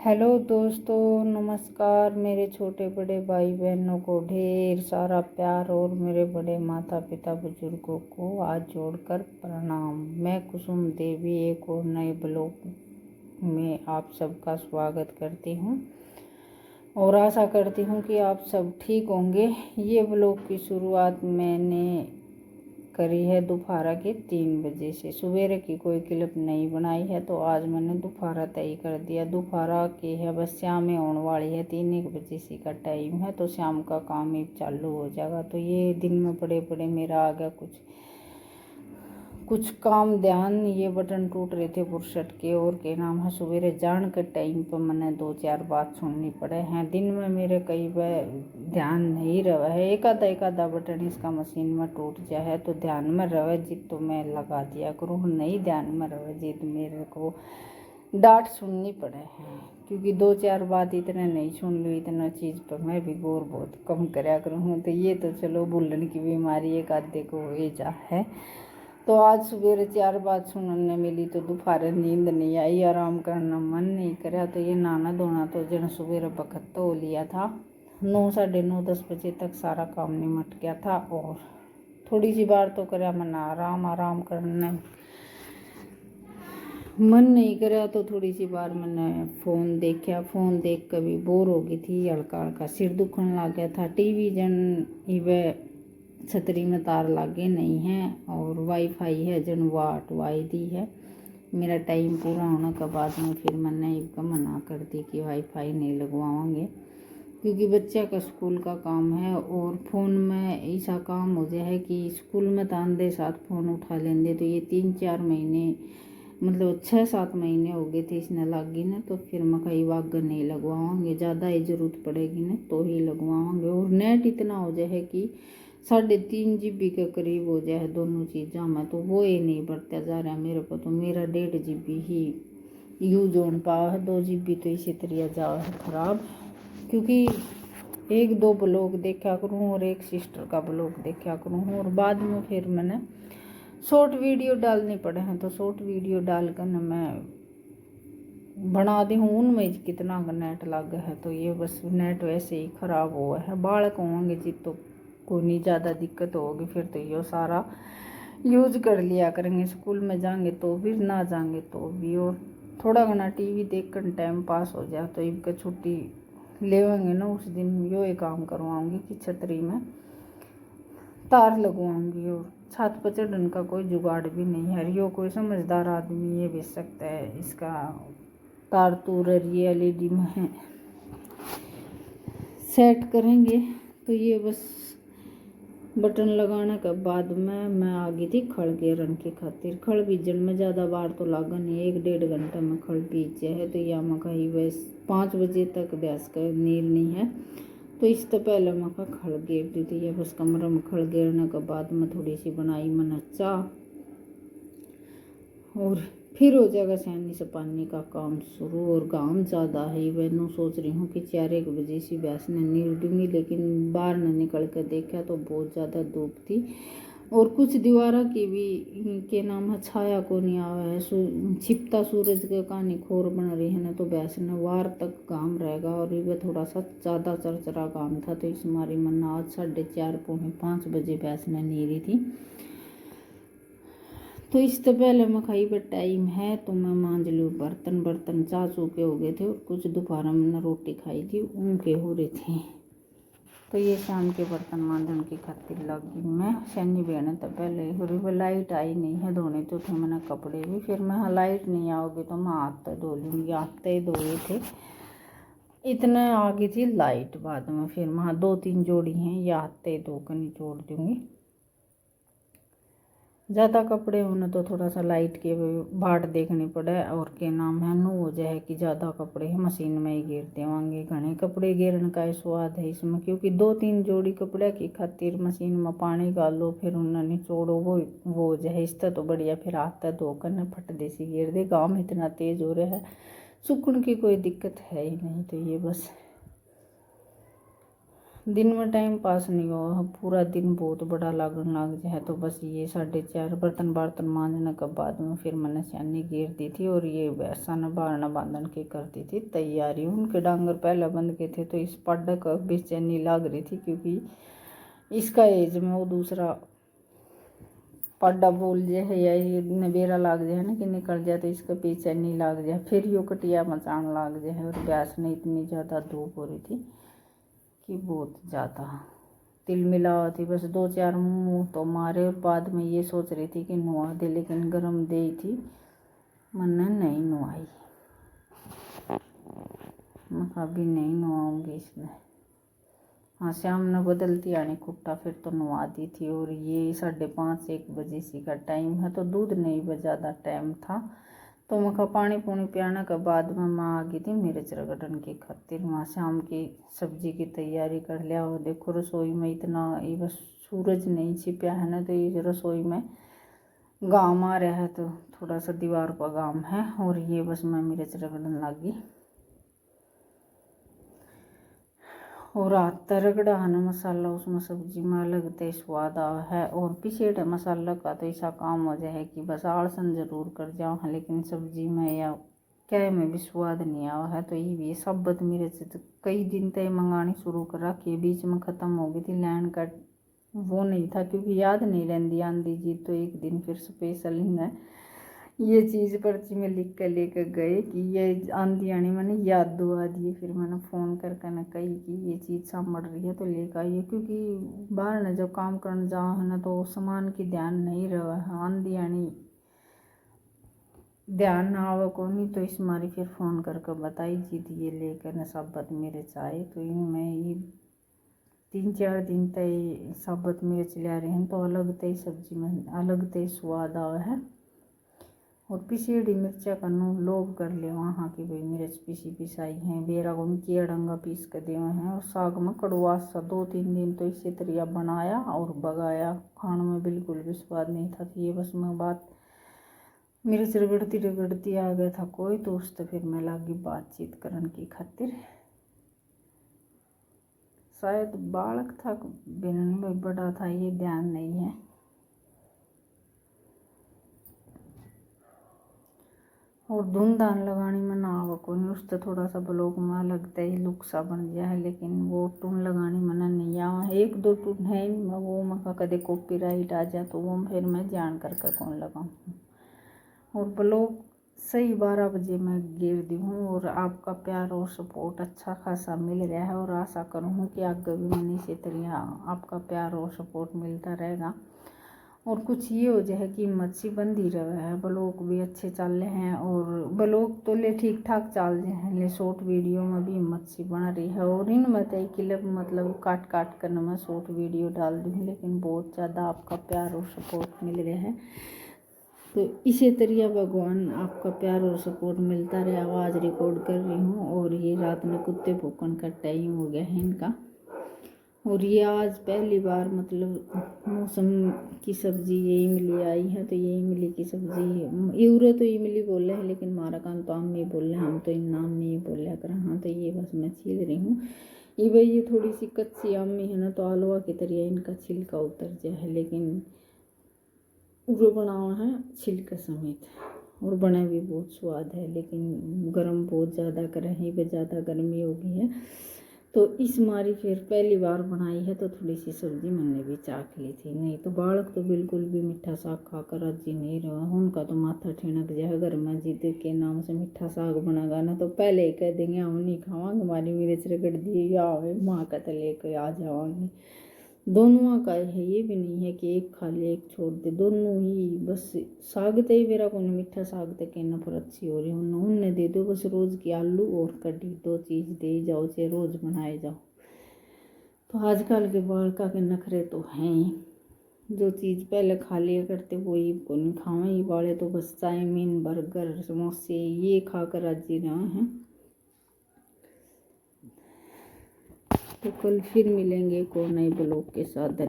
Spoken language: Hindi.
हेलो दोस्तों, नमस्कार। मेरे छोटे बड़े भाई बहनों को ढेर सारा प्यार और मेरे बड़े माता पिता बुजुर्गों को हाथ जोड़कर प्रणाम। मैं कुसुम देवी एक और नए ब्लॉग में आप सबका स्वागत करती हूँ और आशा करती हूँ कि आप सब ठीक होंगे। ये ब्लॉग की शुरुआत मैंने करी है दोपहर के 3 बजे से। सवेरे की कोई क्लिप नहीं बनाई है तो आज मैंने दोपहर तय कर दिया। दोपहर की है, बस शाम में होने वाली है, 3-1 बजे से का टाइम है तो शाम का काम ही चालू हो जाएगा। तो ये दिन में बड़े बड़े मेरा आ गया कुछ काम ध्यान। ये बटन टूट रहे थे फुर्सत के और के नाम है सवेरे जान के टाइम पर मैंने 2-4 बात सुननी पड़े हैं। दिन में मेरे कई बार ध्यान नहीं रहा है, एक आधा बटन इसका मशीन में टूट जाए तो ध्यान में रहे जिद तो मैं लगा दिया करूँ, नहीं ध्यान में रहे जिद मेरे को डांट सुननी पड़े हैं। क्योंकि 2-4 बात इतने नहीं सुन ली, इतना चीज़ पर मैं भी गौर बहुत कम कराया करूँ। तो ये तो चलो भूलने की बीमारी एक आधे को हो जा है। तो आज सवेरे 4 बात सुनने मिली तो दोपहर नींद नहीं आई, आराम करना मन नहीं करा। तो ये नहाना धोना तो जन सवेरे वक्त तो लिया था, 9, 9:30, 10 बजे तक सारा काम निमट गया था। और थोड़ी सी बार तो करा मैंने आराम करने मन नहीं करा तो थोड़ी सी बार मैंने फ़ोन देखा। फ़ोन देख कर भी बोर हो गई थी, हल्का सिर दुखने लग गया था। टीवी जन इवे छतरी में तार लागे नहीं है और वाईफाई है जन वाट वाई दी है। मेरा टाइम पूरा होने के बाद में फिर मैंने एक मना कर दी कि वाईफाई नहीं लगवाएंगे, क्योंकि बच्चे का स्कूल का काम है और फ़ोन में ऐसा काम हो जाए कि स्कूल में तो आंधे साथ फ़ोन उठा लेंगे। तो ये 3-4 महीने मतलब 6-7 महीने हो गए थे इसने लागी ना, तो फिर मैं कई वाग नहीं लगवाएंगे, ज़्यादा ही ज़रूरत पड़ेगी ना तो ही लगवाएंगे। और नेट इतना हो जाए कि 3.5 GB के करीब हो जाए दोनों चीज़ों में, तो वो ही नहीं बढ़ता जा रहा मेरे को। तो मेरा 1.5 GB ही यूज होने पावा है, 2 GB तो इसी तरह जाओ है ख़राब। क्योंकि 1-2 ब्लॉग देखा करूँ और एक सिस्टर का ब्लॉग देखा करूँ और बाद में फिर मैंने शॉर्ट वीडियो डालने पड़े हैं। तो शॉर्ट वीडियो डालकर न मैं बना दी हूँ, उनमें कितना नेट लग है। तो ये बस नेट वैसे ही ख़राब हुआ है। बालक होंगे जी तो कोई नहीं ज़्यादा दिक्कत होगी, फिर तो ये सारा यूज कर लिया करेंगे। स्कूल में जाएंगे तो भी, ना जाएंगे तो भी। और थोड़ा घना टीवी देख कर टाइम पास हो जाए तो इनका छुट्टी लेवेंगे ना, उस दिन यो ही काम करवाऊँगी कि छतरी में तार लगवाऊँगी। और छत पर चढ़ने का कोई जुगाड़ भी नहीं है, यो कोई समझदार आदमी ये बेच सकता है। इसका तार तूर ये LED में सेट करेंगे। तो ये बस बटन लगाने के बाद में मैं आ गई थी खड़ गेरन की खातिर। खड़ बीजन में ज़्यादा बार तो लागन नहीं, 1-1.5 घंटा में खड़ बीज है। तो या मैं कही बस 5 बजे तक भैंस का नीर नहीं है, तो इससे पहले मैं खड़ गेर दी थी। बस कमरे में खड़ गेरने के बाद में थोड़ी सी बनाई मैंने चाह और फिर हो जाएगा सैनी से पानी का काम शुरू। और काम ज़्यादा है, मैं सोच रही हूँ कि 4-1 बजे से भैंस ने नीर दूँगी, लेकिन बाहर न निकल कर देखा तो बहुत ज़्यादा धूप थी और कुछ दीवारा की भी के नाम है छाया को नहीं आवा है। छिपता सूरज के कहानी खोर बन रही है ना, तो भैंस ने वार तक काम रहेगा। और ये थोड़ा सा ज़्यादा चरचरा काम था तो इस मारी मन्ना आज 4:30-5 बजे भैंस ने नीरी थी। तो इससे पहले मैं खाई पर टाइम है तो मैं मांझ लूँ बर्तन चाह चूके हो गए थे और कुछ दोपहर मैंने रोटी खाई थी उनके हो रहे थे। तो ये शाम के बर्तन मांझने की खातिर लगी मैं। शनि बहने तो पहले हो लाइट आई नहीं है, धोने तो थे मैंने कपड़े भी। फिर मैं लाइट नहीं आओगी तो मैं हाथ तो धो लूँगी, हाथ तो ही धोए थे इतना आ गई थी लाइट। बाद में फिर मैं 2-3 जोड़ी हैं या हाथ तो धो कर निचोड़ दूँगी। ज़्यादा कपड़े होने तो थोड़ा सा लाइट के बाट देखने पड़े और के नाम है नू हो जाए कि ज़्यादा कपड़े मशीन में ही घेर देवांगे। घने कपड़े घेरने का स्वाद है इसमें, क्योंकि 2-3 जोड़ी कपड़े की खातिर मशीन में पानी डालो फिर उन्हें निचोड़ो, वो हो जाए। इससे तो बढ़िया फिर हाथ धोकर न फट देसी घेर दे। काम इतना तेज़ हो रहा है, सुकून की कोई दिक्कत है ही नहीं। तो ये बस दिन में टाइम पास नहीं हुआ, पूरा दिन बहुत बड़ा लगन लग जाए। तो बस ये 4:30 बर्तन मांजने के बाद में फिर मैंने सियानी गिर दी थी और ये वैसा न बारना बांधन की करती थी तैयारी। उनके डांगर पहले बंद के थे तो इस पड्डा का बेचैनी लग रही थी, क्योंकि इसका एज में वो दूसरा पड्डा बोल जाए या ये नबेरा लाग जाए ना कि निकल जाए, तो इसका बेचैनी लग जाए, फिर यो कटिया मचान लग जाए। और गैस ने इतनी ज़्यादा धूप हो रही थी कि बहुत ज़्यादा तिल मिला थी। बस 2-4 मुँह तो मारे और बाद में ये सोच रही थी कि नुआ दे, लेकिन गरम दे थी, मैंने नहीं नुआई। मैं अभी नहीं नुआऊंगी इसमें। हाँ, शाम ने बदलती आने खुट्टा फिर तो नुआ दी थी। और ये 5:30-1 बजे सी का टाइम है, तो दूध नहीं ज़्यादा टाइम था। तो मैं पानी पूनी पियाने के बाद में माँ आ गई थी मिर्च रगड़न की खातिर। माँ शाम की सब्जी की तैयारी कर लिया। और देखो रसोई में इतना ये बस सूरज नहीं छिपा है ना, तो ये रसोई में गाम आ रहा है, तो थोड़ा सा दीवार पर गाम है। और ये बस मैं मिर्च रगड़न लगी। और आता रगड़ा है ना मसाला, उसमें सब्जी में अलग ते स्वाद आ है। और पिछेड़ मसाला का तो ऐसा काम हो जाए कि बस आलसन जरूर कर जाओ है, लेकिन सब्जी में या क्या में भी स्वाद नहीं आवा है। तो ये भी साबुत मिर्च तो कई दिन तक मंगानी शुरू कर रखी, बीच में ख़त्म हो गई थी, लैंड का वो नहीं था, क्योंकि याद नहीं रहती आंधी जी। तो एक दिन फिर स्पेशल ही है ये चीज़ पर्ची में लिख कर लेकर गए कि ये आंधी आनी, मैंने याद दुआ दिए। फिर मैंने फ़ोन करके न कही कि ये चीज़ सामड़ रही है तो लेकर आइए, क्योंकि बाहर न जब काम करने जाओ है ना तो सामान की ध्यान नहीं रहा है, आंधी आनी ध्यान ना आवा को नहीं। तो इस मारी फिर फ़ोन करके बताई जी ये लेकर न साबत मिर्च आए। तो इनमें ये 3-4 दिन तक साबत मिर्च ले रहे हैं, तो अलग तय सब्जी में अलग तय स्वाद आवा है। और पिसीडी मिर्चा का नो लोभ कर ले वहाँ की भाई मिर्च पिसाई हैं, बेरा को किया डंगा पीस कर दिए हैं। और साग में कड़वा सा 2-3 दिन तो इसी तरह बनाया और बगाया, खाने में बिल्कुल भी स्वाद नहीं था। तो ये बस मैं बात मिर्च रगड़ती आ गया था कोई, तो उससे फिर मैं लगी बातचीत करने की खातिर। शायद बालक था बिनन में बड़ा था, ये ध्यान नहीं है। और धुन धान लगानी में ना आवा को नहीं, उससे थोड़ा सा ब्लॉग में लगता ही लुक सा बन गया है, लेकिन वो टून लगानी मना नहीं आवा। 1-2 टून है मैं वो मैं कदे कॉपीराइट आ जाए तो वो फिर मैं जान करके कौन लगाऊँ। और ब्लॉग सही 12 बजे मैं गिर दी हूँ। और आपका प्यार और सपोर्ट अच्छा खासा मिल रहा है, और आशा करूँ कि आगे भी मैंने इसी तरह आपका प्यार और सपोर्ट मिलता रहेगा। और कुछ ये हो जाए कि हिम्मत सी बंद ही रहा है, ब्लॉग भी अच्छे चल रहे हैं। और ब्लॉग तो ले ठीक ठाक चल रहे हैं, ले शॉर्ट वीडियो में भी हिम्मत सी बना रही है। और इनमें तो क्लिप मतलब काट कर मैं शॉर्ट वीडियो डाल दूँ, लेकिन बहुत ज़्यादा आपका प्यार और सपोर्ट मिल रहा है। तो इसी तरह भगवान आपका प्यार और सपोर्ट मिलता रहे। आवाज़ रिकॉर्ड कर रही हूँ और ये रात में कुत्ते भौंकने का टाइम हो गया है इनका। और ये आज पहली बार मतलब मौसम की सब्ज़ी ये इमली आई है, तो ये इमली की सब्ज़ी यूरो तो इमली बोल रहे हैं, लेकिन हमारा काम तो आम ही बोल रहे हैं, हम तो इन नाम में ही बोल रहा कर। हाँ, तो ये बस मैं छील रही हूँ। ये भाई ये थोड़ी सी कच्ची आमी है ना, तो हलवा की तरह इनका छिलका उतर जाए है, लेकिन उरो बनावा है छिलका समेत। और बना भी बहुत स्वाद है, लेकिन गर्म बहुत ज़्यादा कर रहे हैं, ज़्यादा गर्मी हो गई है। तो इस मारी फिर पहली बार बनाई है, तो थोड़ी सी सब्जी मैंने भी चाख ली थी। नहीं तो बालक तो बिल्कुल भी मीठा साग खाकर राजी नहीं रहा, उनका तो माथा ठिनक जाए। अगर मैं जीत के नाम से मीठा साग बनेगा ना, तो पहले ही कह देंगे हम नहीं खावांगे, हमारी मिर्च रगड़ दिए या माँ का तो लेकर आ जावांगे। दोनों का है, ये भी नहीं है कि एक खा ले एक छोड़ दे, दोनों ही बस। साग तो ही मेरा कौन मीठा साग तक नफरत सी हो रही है, उन्हें दे दो बस रोज़ की आलू और कढ़ी, 2 चीज़ दे जाओ चाहे रोज़ बनाए जाओ। तो आजकल के बालका के नखरे तो हैं ही, जो चीज़ पहले खा लिया करते वही को नहीं खावा। ये वाले तो बस चाउमीन बर्गर समोसे ये खाकर राजी रहे हैं। तो कल फिर मिलेंगे एक और नए ब्लॉग के साथ।